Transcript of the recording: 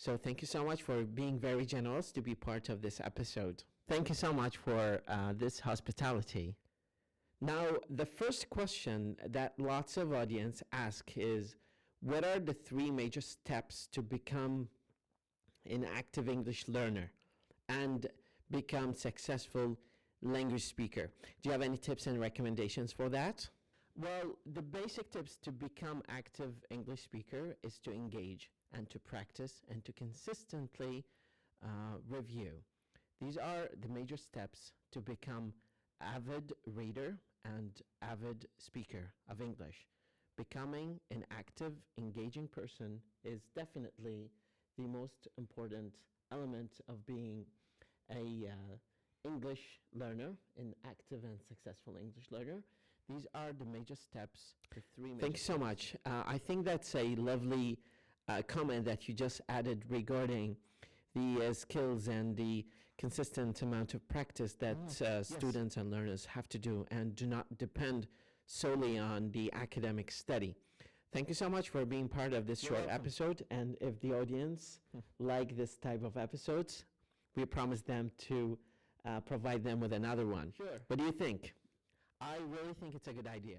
So thank you so much for being very generous to be part of this episode. Thank you so much for this hospitality. Now, the first question that lots of audience ask is, what are the three major steps to become an active English learner and become successful language speaker? Do you have any tips and recommendations for that? Well, the basic tips to become active English speaker is to engage and to practice and to consistently review. These are the major steps to become avid reader and avid speaker of English. Becoming an active, engaging person is definitely the most important element of being a English learner, an active and successful English learner. These are the major steps, the three major Thank you so much. I think that's a lovely comment that you just added regarding the skills and the consistent amount of practice that students and learners have to do and do not depend solely on the academic study. Thank you so much for being part of this short episode. And if the audience like this type of episodes, we promise them to provide them with another one. Sure. What do you think? I really think it's a good idea.